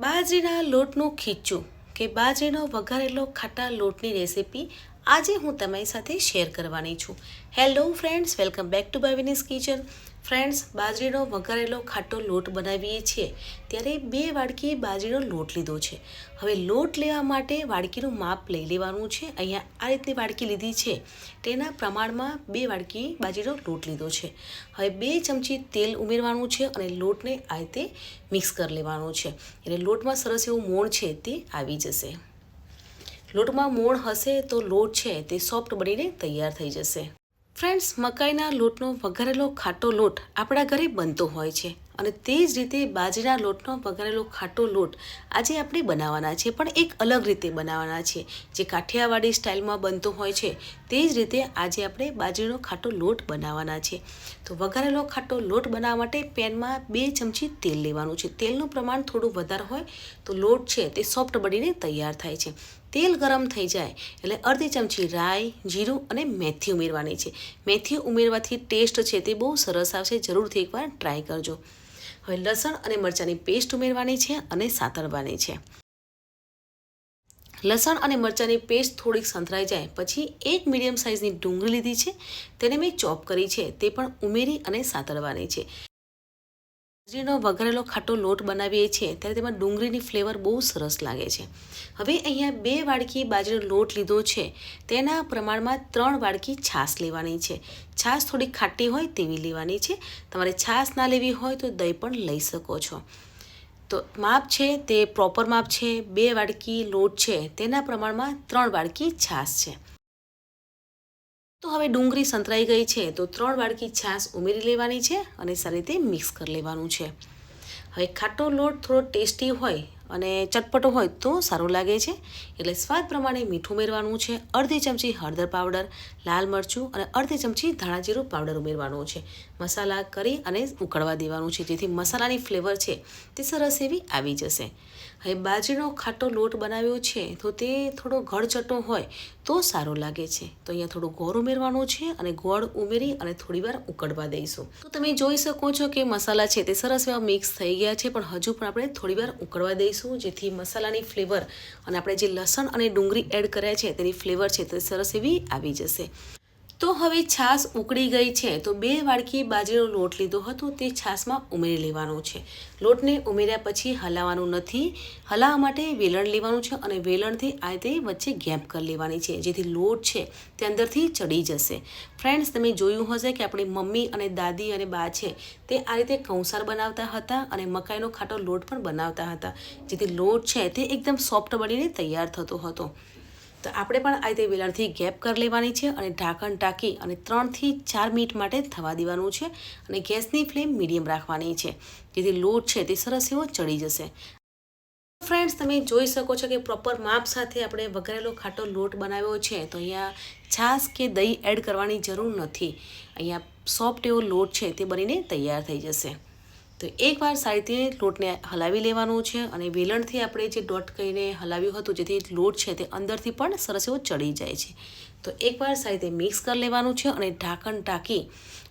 બાજરીના લોટનું ખીચું કે બાજરીનો વઘારેલો ખાટા લોટની રેસીપી આજે હું તમારી સાથે શેર કરવાની છું. Hello friends, welcome back to Bhavini's kitchen. Friends, બાજરીનો વઘારેલો ખાટો લોટ બનાવીએ છીએ ત્યારે 2 વાડકી બાજરીનો લોટ લીધો છે. હવે લોટ લેવા માટે વાડકીનું માપ લઈ લેવાનું છે. અહીંયા આ રીતની વાડકી લીધી છે, તેના પ્રમાણમાં 2 વાડકી બાજરીનો લોટ લીધો છે. હવે 2 ચમચી તેલ ઉમેરવાનું છે અને લોટને આ રીતે મિક્સ કરી લેવાનું છે. એટલે લોટમાં સરસ એવું મોણ છે તે આવી જશે. લોટમાં મોણ હશે તો લોટ છે તે સોફ્ટ બનીને તૈયાર થઈ જશે. ફ્રેન્ડ્સ, મકાઈના લોટનો વઘારેલો ખાટો લોટ આપણા ઘરે બનતો હોય છે અને તે જ રીતે બાજરીના લોટનો વઘારેલો ખાટો લોટ આજે આપણે બનાવવાના છે, પણ એક અલગ રીતે બનાવવાના છે. જે કાઠિયાવાડી સ્ટાઇલમાં બનતો હોય છે તે જ રીતે આજે આપણે બાજરીનો ખાટો લોટ બનાવવાના છે. તો વઘારેલો ખાટો લોટ બનાવવા માટે પેનમાં 2 ચમચી તેલ લેવાનું છે. તેલનું પ્રમાણ થોડું વધારે હોય તો લોટ છે તે સોફ્ટ બનીને તૈયાર થાય છે. તેલ ગરમ થઈ જાય એટલે અડધી ચમચી રાઈ, જીરું અને મેથી ઉમેરવાની છે. મેથી ઉમેરવાથી ટેસ્ટ છે તે બહુ સરસ આવશે. જરૂરથી એકવાર ટ્રાય કરજો. હવે લસણ અને મરચાંની પેસ્ટ ઉમેરવાની છે અને સાતળવાની છે. લસણ અને મરચાંની પેસ્ટ થોડીક સંતરાઈ જાય પછી 1 મીડિયમ સાઇઝની ડુંગળી લીધી છે, તેને મેં ચોપ કરી છે, તે પણ ઉમેરી અને સાતળવાની છે. બાજરીનો વઘારેલો ખાટો લોટ બનાવીએ છીએ ત્યારે તેમાં ડુંગળીની ફ્લેવર બહુ સરસ લાગે છે. હવે અહીંયા 2 વાડકી બાજરીનો લોટ લીધો છે, તેના પ્રમાણમાં 3 વાડકી છાશ લેવાની છે. છાશ થોડી ખાટી હોય તેવી લેવાની છે. તમારે છાશ ના લેવી હોય તો દહીં પણ લઈ શકો છો. તો માપ છે તે પ્રોપર માપ છે. 2 વાડકી લોટ છે તેના પ્રમાણમાં 3 વાડકી છાશ છે. તો હવે ડુંગળી સંતરાઈ ગઈ છે તો 3 વાડકી છાશ ઉમેરી લેવાની છે અને સારી રીતે મિક્સ કરી લેવાનું છે. હવે ખાટો લોટ થોડો ટેસ્ટી હોય અને ચટપટો હોય તો સારું લાગે છે, એટલે સ્વાદ પ્રમાણે મીઠું ઉમેરવાનું છે. અડધી ચમચી હળદર પાવડર, લાલ મરચું અને અડધી ચમચી ધાણા જીરું પાવડર ઉમેરવાનું છે. મસાલા કરી અને ઉકળવા દેવાનું છે, જેથી મસાલાની ફ્લેવર છે તે સરસ એવી આવી જશે. હવે બાજરીનો ખાટો લોટ બનાવ્યો છે તો તે થોડો ગળચટ્ટો હોય તો સારું લાગે છે. તો અહીંયા થોડું ગોળ ઉમેરવાનું છે અને ગોળ ઉમેરી અને થોડીવાર ઉકળવા દઈશું. તો તમે જોઈ શકો છો કે મસાલા છે તે સરસ એવા મિક્સ થઈ ગયા છે, પણ હજુ પણ આપણે થોડીવાર ઉકળવા દઈશું, જેથી મસાલાની ફ્લેવર અને આપણે જે લસણ અને ડુંગળી એડ કર્યા છે તેની ફ્લેવર છે તે સરસ એવી આવી જશે. તો હવે છાશ ઉકળી ગઈ છે તો 2 વાડકી બાજરીનો લોટ લીધો હતો તે છાશમાં ઉમેરી લેવાનો છે. લોટને ઉમેર્યા પછી હલાવવાનું નથી. હલાવવા માટે વેલણ લેવાનું છે અને વેલણથી આ રીતે વચ્ચે ગેપ કરી લેવાની છે, જેથી લોટ છે તે અંદરથી ચડી જશે. ફ્રેન્ડ્સ, તમે જોયું હશે કે આપણી મમ્મી અને દાદી અને બા છે તે આ રીતે કૌંસાર બનાવતા હતા અને મકાઈનો ખાટો લોટ પણ બનાવતા હતા, જેથી લોટ છે તે એકદમ સોફ્ટ બનીને તૈયાર થતો હતો. તો આપણે પણ આ રીતે વેલણથી ગેપ કરી લેવાની છે અને ઢાંકણ ઢાંકી અને 3 થી 4 મિનિટ માટે થવા દેવાનું છે અને ગેસની ફ્લેમ મીડિયમ રાખવાની છે, જેથી લોટ છે તે સરસ એવો ચડી જશે. ફ્રેન્ડ્સ, તમે જોઈ શકો છો કે પ્રોપર માપ સાથે આપણે વઘારેલો ખાટો લોટ બનાવ્યો છે. તો અહીંયા છાશ કે દહીં એડ કરવાની જરૂર નથી. અહીંયા સોફ્ટ એવો લોટ છે તે બનીને તૈયાર થઈ જશે. તો એકવાર સારી રીતે લોટને હલાવી લેવાનું છે અને વેલણથી આપણે જે ડોટ કરીને હલાવ્યું હતું, જેથી લોટ છે તે અંદરથી પણ સરસ એવો ચડી જાય છે. તો એકવાર સારી રીતે મિક્સ કરી લેવાનું છે અને ઢાંકણ ઢાંકી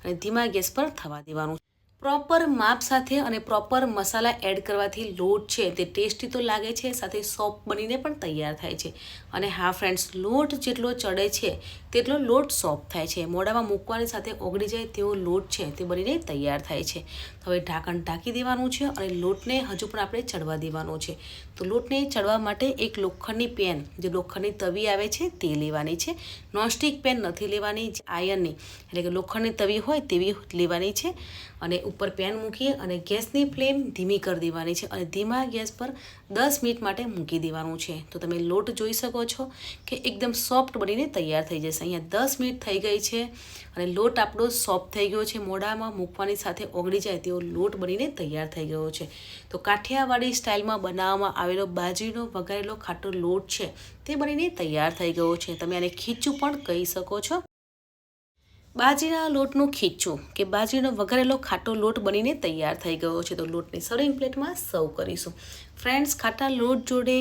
અને ધીમા ગેસ પર થવા દેવાનું છે. પ્રોપર માપ સાથે અને પ્રોપર મસાલા એડ કરવાથી લોટ છે તે ટેસ્ટી તો લાગે છે, સાથે સોફ્ટ બનીને પણ તૈયાર થાય છે. અને હા ફ્રેન્ડ્સ, લોટ જેટલો ચડે છે તેટલો લોટ સોફ્ટ થાય છે. મોઢામાં મૂકવાની સાથે ઓગળી જાય તેવો લોટ છે તે બનીને તૈયાર થાય છે. હવે ઢાંકણ ઢાંકી દેવાનું છે અને લોટને હજુ પણ આપણે ચડવા દેવાનો છે. તો લોટને ચડવા માટે એક લોખંડની પેન, જે લોખંડની તવી આવે છે તે લેવાની છે. નોનસ્ટિક પેન નથી લેવાની, આયર્નની એટલે કે લોખંડની તવી હોય તેવી લેવાની છે. અને ઉપર પેન મૂકીએ અને ગેસની ફ્લેમ ધીમી કરી દેવાની છે અને ધીમા ગેસ પર 10 મિનિટ માટે મૂકી દેવાનું છે. તો તમે લોટ જોઈ શકો છો કે એકદમ સોફ્ટ બનીને તૈયાર થઈ જશે. અહીંયા 10 મિનિટ થઈ ગઈ છે અને લોટ આપણો સોફ્ટ થઈ ગયો છે. મોઢામાં મૂકવાની સાથે ઓગળી જાય તેવો લોટ બનીને તૈયાર થઈ ગયો છે. તો કાઠિયાવાડી સ્ટાઇલમાં બનાવવામાં આવેલો બાજરીનો વઘારેલો ખાટો લોટ છે તે બનીને તૈયાર થઈ ગયો છે. તમે આને ખીચું પણ કહી શકો છો. બાજરીના લોટનું ખીચું કે બાજરીનો વઘારેલો ખાટો લોટ બનીને તૈયાર થઈ ગયો છે. તો લોટને સર્વિંગ પ્લેટમાં સર્વ કરીશું. ફ્રેન્ડ્સ, ખાટા લોટ જોડે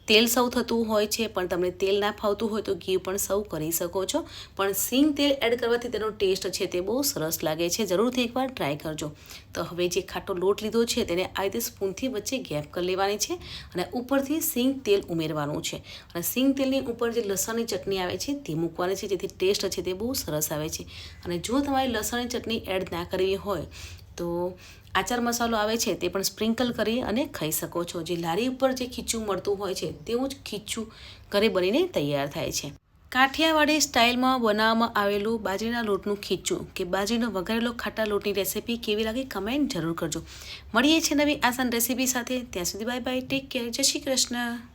તેલ સર્વ થતું હોય છે, પણ તમને તેલ ના ફાવતું હોય તો ઘી પણ સર્વ કરી શકો છો. પણ સિંગ તેલ એડ કરવાથી તેનો ટેસ્ટ છે તે બહુ સરસ લાગે છે. જરૂરથી એકવાર ટ્રાય કરજો. તો હવે જે ખાટો લોટ લીધો છે તેને આ રીતે સ્પૂનથી વચ્ચે ગેપ કરી લેવાની છે અને ઉપરથી સિંગ તેલ ઉમેરવાનું છે. અને સિંગ તેલની ઉપર જે લસણની ચટણી આવે છે તે મૂકવાની છે, જેથી ટેસ્ટ છે તે બહુ સરસ આવે છે. અને જો તમારે લસણની ચટણી એડ ના કરવી હોય તો આચાર મસાલો આવે છે તે પણ સ્પ્રિંકલ કરી અને ખાઈ શકો છો. જે લારી ઉપર જે ખીચું મળતું હોય છે તેવું જ ખીચું ઘરે બનીને તૈયાર થાય છે. કાઠિયાવાડી સ્ટાઇલમાં બનાવવામાં આવેલું બાજરીના લોટનું ખીચું કે બાજરીનો વઘારેલો ખાટા લોટની રેસીપી કેવી લાગી કમેન્ટ જરૂર કરજો. મળીએ છીએ નવી આસાન રેસીપી સાથે. ત્યાં સુધી બાય બાય, ટેક કેર, જય શ્રી કૃષ્ણ.